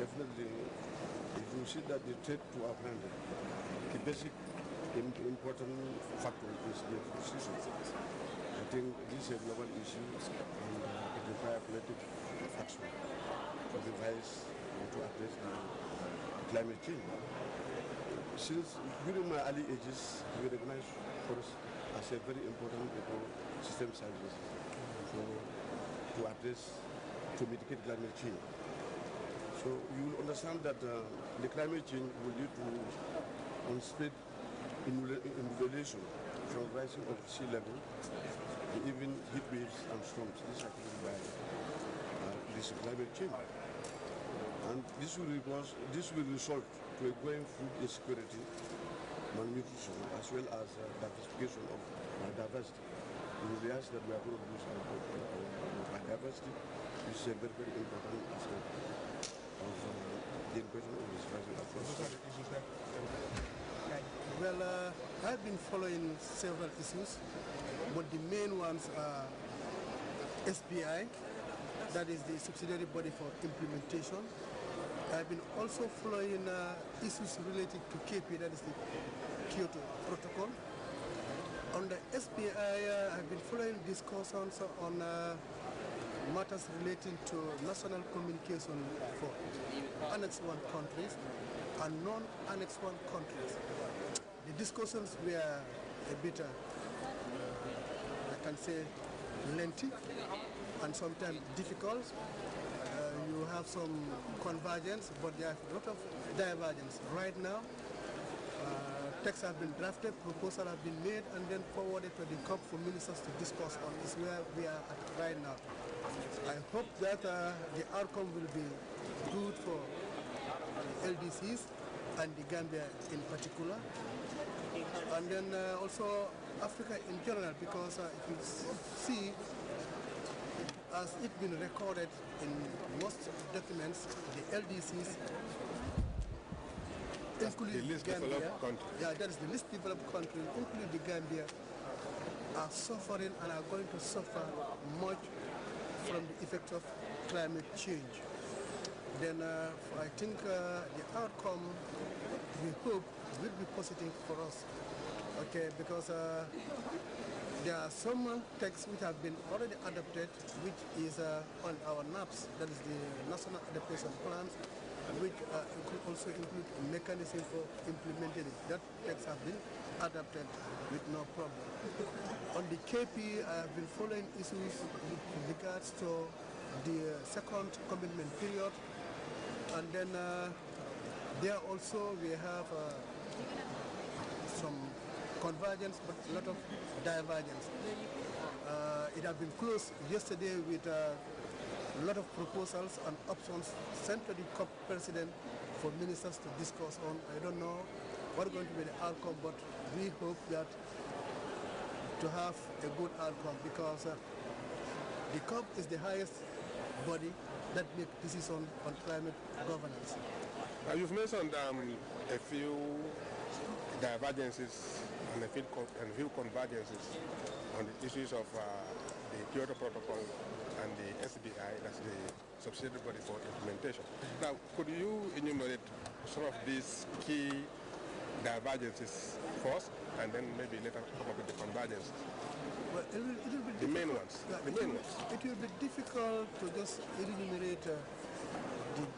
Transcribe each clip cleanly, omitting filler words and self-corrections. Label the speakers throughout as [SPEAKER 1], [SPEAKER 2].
[SPEAKER 1] definitely, if you see that the threat to our planet, the basic important factor is the season. I think this is a global issue and it requires collective action to revise and to address the climate change. Since during my early ages, we recognize forests as a very important ecosystem service to address, to mitigate climate change. So you will understand that the climate change will lead to unspread inundation from rising of sea level to even heat waves and storms. This is caused by this climate change. And this will result to a growing food insecurity, malnutrition, as well as diversification of biodiversity. We realize that we are going to lose our biodiversity, which is a very, very important aspect of the equation of this rising across.
[SPEAKER 2] Well, I've been following several issues, but the main ones are SBI, that is the subsidiary body for implementation. I've been also following issues related to KP, that is the Kyoto Protocol. On the SBI, I've been following discussions on matters relating to national communication for Annex 1 countries and non-Annex 1 countries. The discussions were a bit, I can say, lengthy and sometimes difficult. You have some convergence, but there are a lot of divergence. Right now, texts have been drafted, proposals have been made, and then forwarded to the COP for ministers to discuss on. This is where we are at right now. I hope that the outcome will be good for the LDCs and the Gambia in particular, and then also Africa in general, because if you see, as it's been recorded in most documents, the LDCs, including
[SPEAKER 3] the least
[SPEAKER 2] Gambia,
[SPEAKER 3] developed country.
[SPEAKER 2] Yeah, that is the least developed country, including the Gambia, are suffering and are going to suffer much from the effects of climate change. Then I think the outcome, we hope, will be positive for us. Okay, because there are some texts which have been already adopted, which is on our NAPs, that is the National Adaptation Plans, which could also include a mechanism for implementing it. That text have been adopted with no problem. On the KP, I have been following issues with regards to the second commitment period, and then there also we have some convergence, but a lot of divergence. It has been closed yesterday with a lot of proposals and options sent to the COP president for ministers to discuss on. I don't know what's going to be the outcome, but we hope that to have a good outcome, because the COP is the highest body that makes decisions on climate governance.
[SPEAKER 3] You've mentioned a few divergences and a few convergences on the issues of the Kyoto Protocol and the SBI, that's the subsidiary body for implementation. Now, could you enumerate some of these key divergences first, and then maybe later come up with the convergences?
[SPEAKER 2] Well, it will be
[SPEAKER 3] the main ones.
[SPEAKER 2] Yeah,
[SPEAKER 3] the main ones.
[SPEAKER 2] It will be difficult to just enumerate the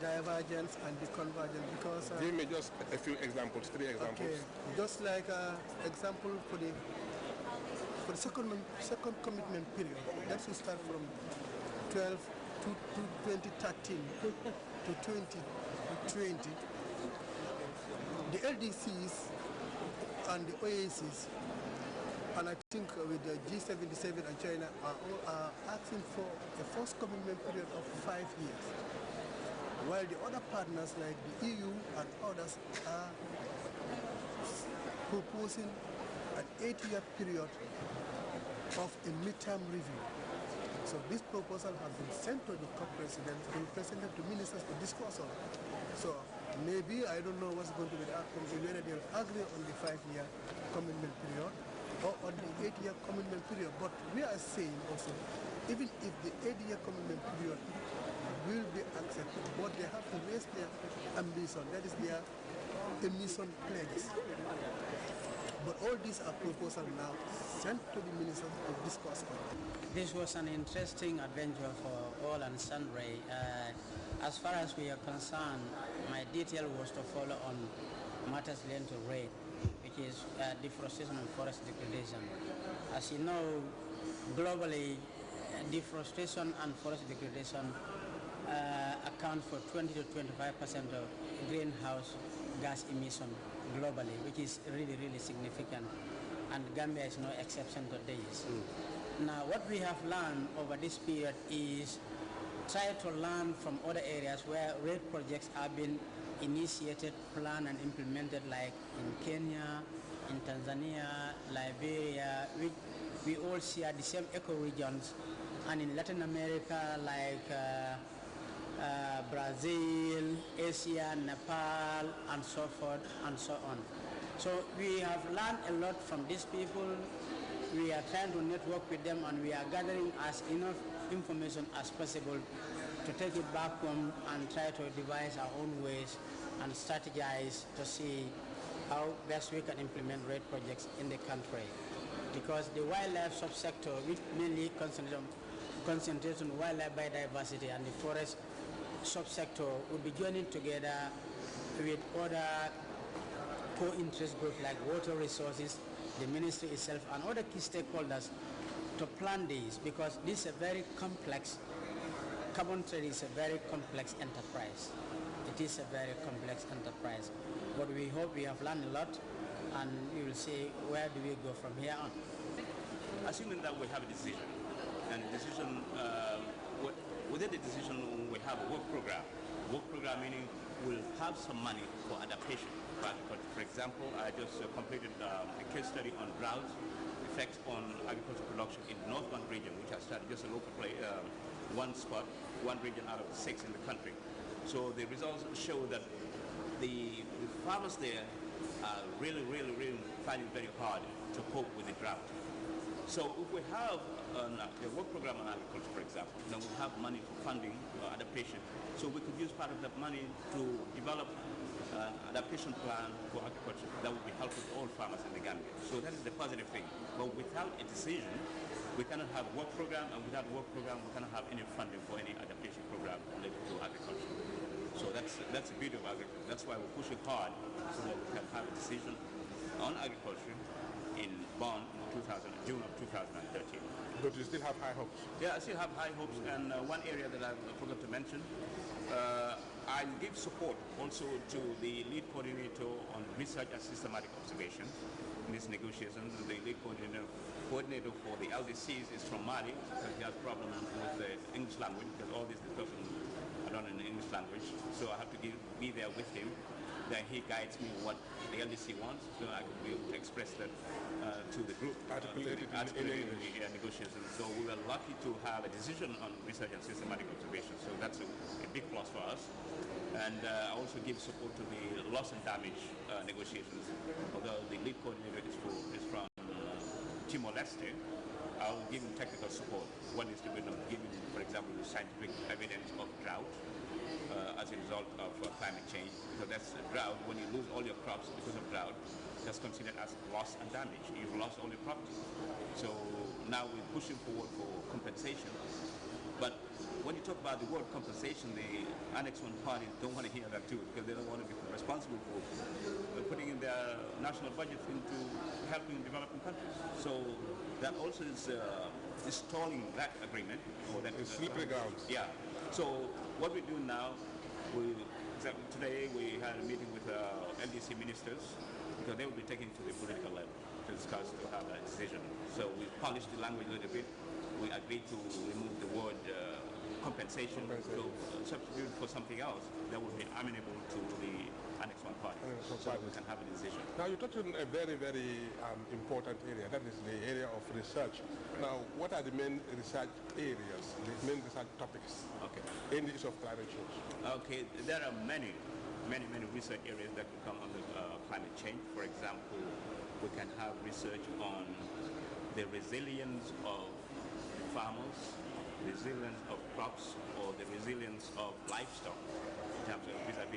[SPEAKER 2] divergence and the convergence, because
[SPEAKER 3] give me just a few examples, 3 examples.
[SPEAKER 2] Okay, just like example for the second commitment period. That should start from 12 to 2013 to 2020. The LDCs and the OACs, and I think with the G77 and China, are asking for a first commitment period of 5 years, while the other partners like the EU and others are proposing an 8-year period of a midterm review. So this proposal has been sent to the COP president, been presented to ministers to discuss on. So maybe, I don't know what's going to be the outcome, whether they'll agree on the 5-year commitment period or on the 8-year commitment period. But we are saying also, even if the 8-year commitment period will be accepted, but they have to raise their ambition, that is their emission pledges. But all these are proposals now sent to the minister to discuss on.
[SPEAKER 4] This was an interesting adventure for all and sundry. As far as we are concerned, my detail was to follow on matters related to RAID, which is deforestation and forest degradation. As you know, globally, deforestation and forest degradation account for 20 to 25% of greenhouse gas emission globally, which is really, really significant. And Gambia is no exception to this. Now, what we have learned over this period is try to learn from other areas where RAID projects have been initiated, planned, and implemented, like in Kenya, in Tanzania, Liberia. We all share the same ecoregions, and in Latin America, like Brazil, Asia, Nepal, and so forth and so on. So we have learned a lot from these people. We are trying to network with them, and we are gathering as enough information as possible to take it back home and try to devise our own ways and strategize to see how best we can implement RAID projects in the country. Because the wildlife subsector, which mainly concentrates on wildlife biodiversity, and the forest subsector would be joining together with other co-interest groups like water resources, the ministry itself, and other key stakeholders to plan this, because this is a very complex, carbon trade is a very complex enterprise. It is a very complex enterprise. But we hope we have learned a lot, and we will see where do we go from here on.
[SPEAKER 5] Assuming that we have a decision, and the decision, within the decision we have a work program. Work program meaning we'll have some money for adaptation. For example, I just completed a case study on drought effects on agricultural production in the northern region, which I started just a local play, one spot, one region out of 6 in the country. So the results show that the farmers there are really finding it very hard to cope with the drought. So if we have a work program on agriculture, for example, then we have money for funding adaptation. So we could use part of that money to develop an adaptation plan for agriculture that would be helpful to all farmers in the Gambia. So that is the positive thing. But without a decision, we cannot have a work program, and without a work program, we cannot have any funding for any adaptation program related to agriculture. So that's the beauty of agriculture. That's why we're pushing hard so that we can have a decision on agriculture in Bonn in June of 2013.
[SPEAKER 3] But you still have high hopes?
[SPEAKER 5] Yeah, I still have high hopes. And one area that I forgot to mention, I give support also to the lead coordinator on research and systematic observation in these negotiations. The lead coordinator for the LDCs is from Mali, because he has problems with the English language, because all these discussions are done in the English language. So I have to be there with him. Then he guides me what the LDC wants, so I can be able to express that to the group.
[SPEAKER 3] Articulated in English.
[SPEAKER 5] Negotiations. So we were lucky to have a decision on research and systematic observation. So that's a big plus for us. And I also give support to the loss and damage negotiations. Although the lead coordinator is from Timor-Leste, I'll give him technical support. What needs to be done, giving, for example, the scientific evidence of drought as a result of climate change. Because that's a drought, when you lose all your crops because of drought, that's considered as loss and damage. You've lost all your property. So now we're pushing forward for compensation. But when you talk about the word compensation, the Annex 1 parties don't want to hear that too, because they don't want to be responsible for putting in their national budgets into helping developing countries. So that also is stalling that agreement. Or that
[SPEAKER 3] it's slippery grounds.
[SPEAKER 5] Yeah. So what we're doing now, today we had a meeting with LDC ministers, because they will be taking to the political level to discuss, to have a decision. So we polished the language a little bit. We agreed to remove the word compensation, to substitute for something else that would be amenable to the Annex 1 party, so we can have a decision.
[SPEAKER 3] Now you touched on a very important area, that is the area of research. Right. Now, what are the main research areas, the main research topics in the issue of climate change?
[SPEAKER 5] Okay, there are many research areas that can come under climate change. For example, we can have research on the resilience of farmers, resilience of crops, or the resilience of livestock in terms of vis-a-vis